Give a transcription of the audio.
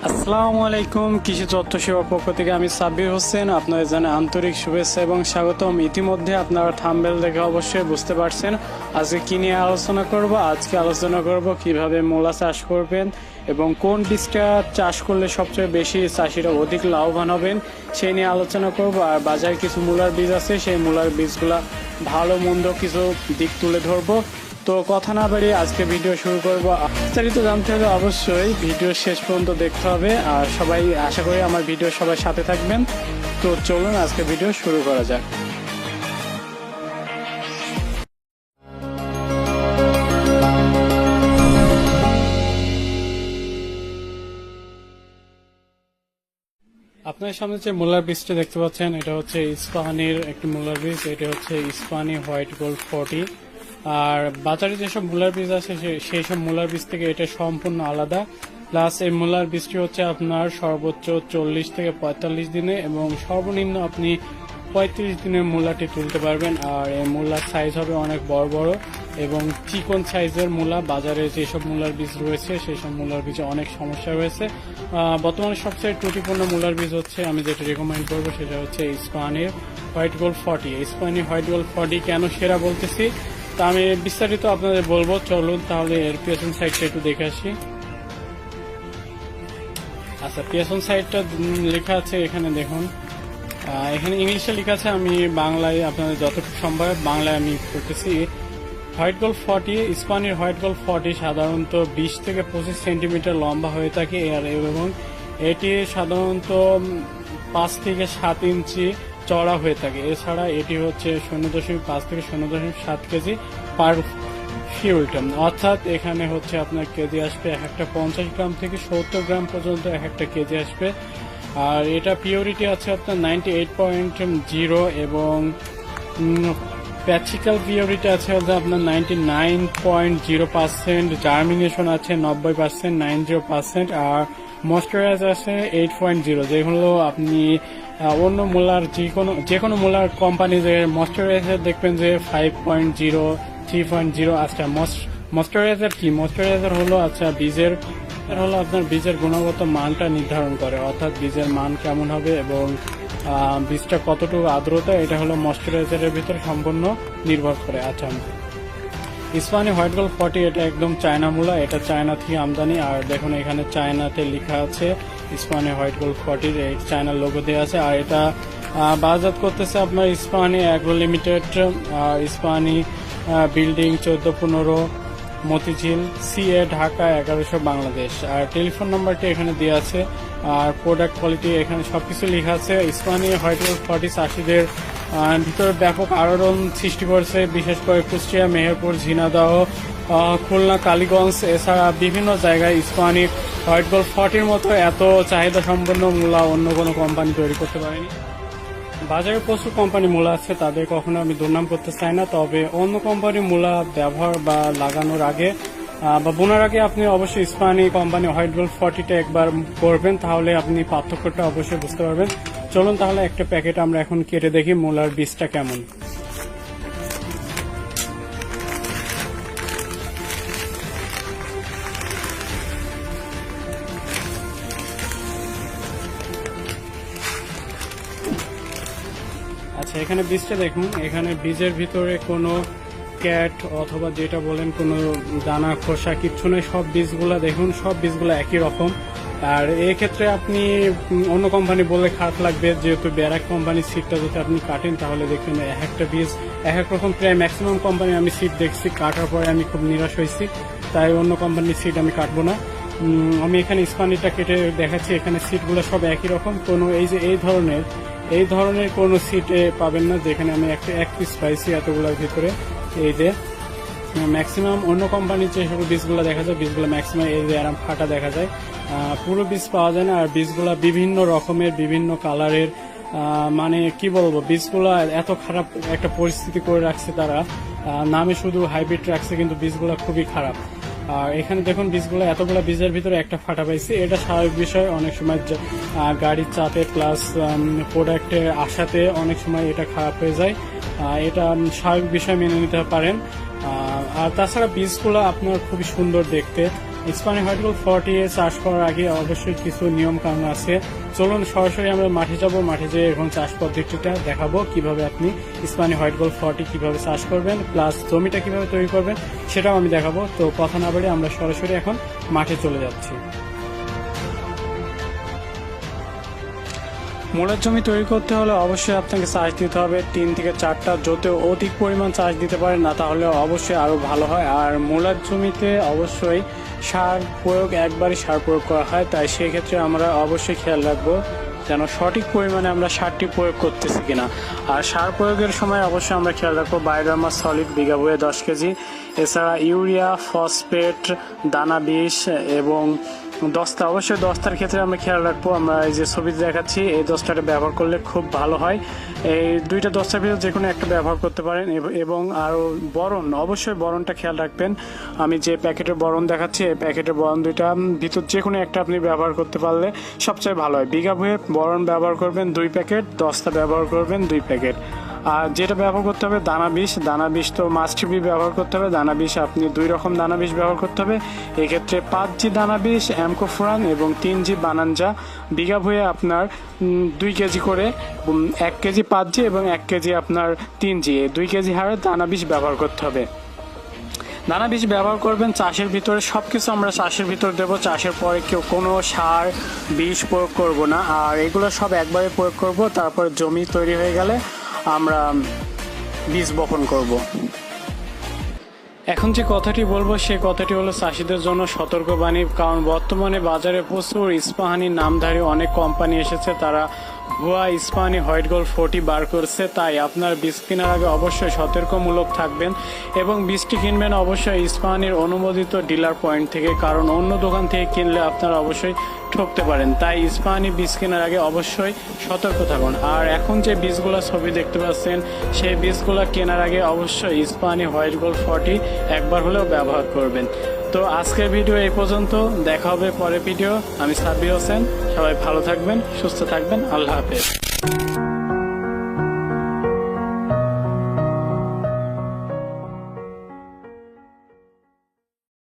আসসালামু আলাইকুম। কৃষি তথ্য সেবার পক্ষ থেকে আমি সাব্বির হোসেন আপনাদের জানাই আন্তরিক শুভেচ্ছা এবং স্বাগতম। ইতিমধ্যে আপনারা থাম্বনেল দেখে অবশ্যই বুঝতে পারছেন আজকে কি নিয়ে আলোচনা করব। আজকে আলোচনা করব কিভাবে মূলা চাষ করবেন এবং কোন বীজটা চাষ করলে সবচেয়ে বেশি চাষিরা অধিক লাভবান হবেন সেই নিয়ে আলোচনা করব। আর বাজারে কিছু মূলার বীজ আছে, সেই মূলার বীজগুলা ভালো মন্দ কিছু দিক তুলে ধরবো। তো কথা না বাড়িয়ে আজকে ভিডিও শুরু করবো। বিস্তারিত জানতে হলে অবশ্যই ভিডিও শেষ পর্যন্ত দেখতে হবে। আর সবাই আশা করি আমার ভিডিও সবাই সাথে থাকবেন। তো চলুন আজকে ভিডিও শুরু করা যাক। আপনার সামনে যে মূলার বীজটা দেখতে পাচ্ছেন এটা হচ্ছে ইস্পাহানির একটি মূলার বীজ। এটা হচ্ছে ইস্পাহানি হোয়াইট গোল্ড 40। আর বাজারে যেসব মূলার বীজ আছে সেই সব মূলার বীজ থেকে এটা সম্পূর্ণ আলাদা। প্লাস এই মূলার বীজটি হচ্ছে আপনার সর্বোচ্চ 40 থেকে 45 দিনে এবং সর্বনিম্ন আপনি 35 দিনের মূলাটি তুলতে পারবেন। আর এই মূলার সাইজ হবে অনেক বড় বড় এবং চিকন সাইজের মূলা। বাজারে যেসব মূলার বীজ রয়েছে সেই সব মূলার বীজে অনেক সমস্যা রয়েছে। বর্তমানে সবচেয়ে ত্রুটিপূর্ণ মূলার বীজ হচ্ছে, আমি যেটা রেকমেন্ড করবো সেটা হচ্ছে ইস্পাহানির white gold 40। Ispahani white gold 40 কেন সেরা বলতেছি তা আমি বিস্তারিত আপনাদের বলবো। চলুন তাহলে এর পেছন সাইডটা একটু দেখে আসি। আচ্ছা, পেছন সাইডটা লেখা আছে এখানে দেখুন, এখানে ইংলিশে লেখা আছে, আমি বাংলায় আপনাদের যতটুকু সম্ভব বাংলায় আমি করতেছি। হোয়াইট গোল্ড 40, ইস্পাহানির হোয়াইট গোল্ড 40 সাধারণত 20 থেকে 25 সেন্টিমিটার লম্বা হয়ে থাকে এবং এটি সাধারণত 5 থেকে 7 ইঞ্চি চড়া হয়ে থাকে। এছাড়া এটি হচ্ছে 0.5 থেকে 0.7 কেজি পার ফিউলটা, অর্থাৎ এখানে হচ্ছে আপনার কেজি আসবে এক একটা 50 গ্রাম থেকে 70 গ্রাম পর্যন্ত এক একটা কেজি আসবে। আর এটা পিওরিটি আছে আপনার 98.0 এবং প্যাচিক্যাল পিওরিটি আছে আপনার 99.0%, জার্মিনেশন আছে 90%, 90%, আর ময়েশ্চারাইজ আছে 8.0, যেগুলো আপনি অন্য মূলার যে কোনো মূলার কোম্পানিদের ময়েশ্চারাইজার দেখবেন যে 5.0, 3.0। আচ্ছা, ময়েশ্চারাইজার কি? ময়েশ্চারাইজার হলো আপনার বীজের গুণগত মানটা নির্ধারণ করে, অর্থাৎ বীজের মান কেমন হবে এবং বীজটা কতটুকু আর্দ্রতা, এটা হলো ময়েশ্চারাইজারের ভিতরে সম্পূর্ণ নির্ভর করে। আচ্ছা, ইস্পাহানি হোয়াইট গোল্ড 40 এটা একদম চায়না মূলা, এটা চায়না থেকে আমদানি। আর দেখুন এখানে চায়নাতে লেখা আছে ইস্পাহানি হোয়াইট গোল্ড 40, এই চায়নার লোগো দেওয়া আছে। আর এটা বাজারজাত করতেছে আপনার Ispahani agro limited, Ispahani building 1415 Motijheel, CA Dhaka 1100 Bangladesh. আর টেলিফোন নাম্বারটি এখানে দেওয়া আছে। আর প্রোডাক্ট কোয়ালিটি এখানে সবকিছু লেখা আছে। ইস্পাহানি হোয়াইট গোল্ড 40 চাষিদের ভিতরে ব্যাপক আলোড়ন সৃষ্টি করেছে, বিশেষ করে কুষ্টিয়া, মেহেরপুর, ঝিনাইদহ, খুলনা, কালীগঞ্জ, এছাড়া বিভিন্ন জায়গায় ইস্পাহানি হোয়াইট গোল্ড 40 মতো এত চাহিদা সম্পন্ন মূলা অন্য কোনো কোম্পানি তৈরি করতে পারেনি। বাজারে প্রচুর কোম্পানি মূলা আছে, তাদের কখনো আমি দুর্নাম করতে চাই না। তবে অন্য কোম্পানির মূলা ব্যবহার বা লাগানোর আগে বা বোনার আগে আপনি অবশ্যই ইস্পাহানি কোম্পানি হোয়াইট গোল্ড 40টা একবার করবেন, তাহলে আপনি পার্থক্যটা অবশ্যই বুঝতে পারবেন। চলুন তাহলে একটা প্যাকেট আমরা এখন কেটে দেখি মূলার বীজটা কেমন। আচ্ছা, এখানে বীজটা দেখুন, এখানে বীজের ভিতরে কোনো ক্যাট অথবা যেটা বলেন কোনো দানা খোসা কিচ্ছু নেই। সব বীজগুলা দেখুন, সব বীজগুলো একই রকম। আর এক্ষেত্রে আপনি অন্য কোম্পানি বললে খারাপ লাগবে, যেহেতু ব্যারাক কোম্পানির সিটটা যদি আপনি কাটেন তাহলে দেখবেন এক একটা বীজ এক এক রকম। প্রায় ম্যাক্সিমাম কোম্পানি আমি সিট দেখছি, কাটার পরে আমি খুব নিরাশ হয়েছি, তাই অন্য কোম্পানির সিট আমি কাটবো না। আমি এখানে ইস্পাহানিটা কেটে দেখাচ্ছি, এখানে সিটগুলো সব একই রকম। কোনো এই ধরনের কোনো সিটে পাবেন না, যেখানে আমি এক পিস পাইছি এতগুলোর ভিতরে। এই যে ম্যাক্সিমাম অন্য কোম্পানির যে সকল বীজগুলো দেখা যায়, বীজগুলো ম্যাক্সিমাম এই যে আরাম ফাটা দেখা যায়, পুরো বীজ পাওয়া যায় না। আর বীজগুলা বিভিন্ন রকমের, বিভিন্ন কালারের, মানে কি বলবো, বীজগুলা এত খারাপ একটা পরিস্থিতি করে রাখছে তারা, নামে শুধু হাইব্রিড রাখছে কিন্তু বীজগুলা খুবই খারাপ। আর এখানে দেখুন বীজগুলো, এতগুলো বীজের ভিতরে একটা ফাটা পাইছি, এটা স্বাভাবিক বিষয়। অনেক সময় গাড়ির চাপে প্লাস প্রোডাক্টের আশাতে অনেক সময় এটা খারাপ হয়ে যায়, এটা স্বাভাবিক বিষয়, মেনে নিতে পারেন। আর তাছাড়া বীজগুলো আপনার খুবই সুন্দর দেখতে, ইস্পানি হোয়াইট গোল্ড 40 এ চাষ করার আগে অবশ্যই কিছু নিয়ম কানুন আছে। চলুন সরাসরি আমরা মাঠে যাব, মাঠে যেয়ে এখন চাষ পদ্ধতিটা দেখাবো, কিভাবে আপনি ইস্পানি হোয়াইট গোল্ড 40 কিভাবে চাষ করবেন, প্লাস জমিটা কিভাবে তৈরি করবেন সেটাও আমি দেখাবো। তো কথা না বলে আমরা সরাসরি এখন মাঠে চলে যাচ্ছি। মূলার জমি তৈরি করতে হলে অবশ্যই আপনাকে চাষ দিতে হবে 3 থেকে 4টা, যত অধিক পরিমাণ চাষ দিতে পারেন, না তাহলে অবশ্যই আরো ভালো হয়। আর মূলার জমিতে অবশ্যই সার প্রয়োগ, একবারই সার প্রয়োগ করা হয়, তাই সেক্ষেত্রে আমরা অবশ্যই খেয়াল রাখবো যেন সঠিক পরিমাণে আমরা সারটি প্রয়োগ করতেছি কিনা। আর সার প্রয়োগের সময় অবশ্যই আমরা খেয়াল রাখবো বায়োডার্মা সলিড বিঘা বয়ে 10 কেজি, এছাড়া ইউরিয়া, ফসফেট, দানা বিষ এবং দস্তা। অবশ্যই দস্তার ক্ষেত্রে আমরা খেয়াল রাখবো, আমরা এই যে ছবিতে দেখাচ্ছি এই দস্তাটা ব্যবহার করলে খুব ভালো হয়। এই দুইটা দস্তার ভিতরে যে কোনো একটা ব্যবহার করতে পারেন। এবং আরও বরণ, অবশ্যই বরণটা খেয়াল রাখবেন। আমি যে প্যাকেটের বরণ দেখাচ্ছি এই প্যাকেটের বরণ দুইটা ভিতর যে কোনো একটা আপনি ব্যবহার করতে পারলে সবচেয়ে ভালো হয়। বিঘা ভুঁয়ে বরণ ব্যবহার করবেন 2 প্যাকেট, দস্তা ব্যবহার করবেন 2 প্যাকেট। আর যেটা ব্যবহার করতে হবে দানা বিষ তো মাস্ট বি ব্যবহার করতে হবে। দানা বিষ আপনি 2 রকম দানা বিষ ব্যবহার করতে হবে। এক্ষেত্রে 5G দানা বিষ অ্যামকোফোরান এবং 3G বানানজা। বিঘা ভুঁয়ে আপনার 2 কেজি করে, 1 কেজি 5G এবং 1 কেজি আপনার 3G, 2 কেজি হারে দানা বিষ ব্যবহার করতে হবে। দানা বিষ ব্যবহার করবেন চাষের ভিতরে, সবকিছু আমরা চাষের ভিতর দেবো। চাষের পরে কেউ কোনো সার বিষ প্রয়োগ করব না, আর এগুলো সব একবারে প্রয়োগ করব। তারপর জমি তৈরি হয়ে গেলে আমরা বীজ বপন করব। এখন যে কথাটি বলবো সে কথাটি হলো চাষিদের জন্য সতর্কবাণী, কারণ বর্তমানে বাজারে প্রচুর ইস্পাহানি নামধারী অনেক কোম্পানি এসেছে, তারা ভুয়া ইস্পাহানি হোয়াইট গোল্ড 40 বার করছে। তাই আপনার বীজ কেনার আগে অবশ্যই সতর্কমূলক থাকবেন এবং বীজটি কিনবেন অবশ্যই ইস্পাহানির অনুমোদিত ডিলার পয়েন্ট থেকে, কারণ অন্য দোকান থেকে কিনলে আপনারা অবশ্যই ঠকতে পারেন। তাই ইস্পাহানি বীজ কেনার আগে অবশ্যই সতর্ক থাকুন। আর এখন যে বীজগুলো ছবি দেখতে পাচ্ছেন সেই বীজগুলো কেনার আগে অবশ্যই ইস্পাহানি হোয়াইট গোল্ড 40 একবার হলেও ব্যবহার করবেন। তো আজকের ভিডিও এই পর্যন্ত, দেখা হবে পরের ভিডিও। আমি সাব্বির হোসেন, সবাই ভালো থাকবেন, সুস্থ থাকবেন, আল্লাহ হাফেজ।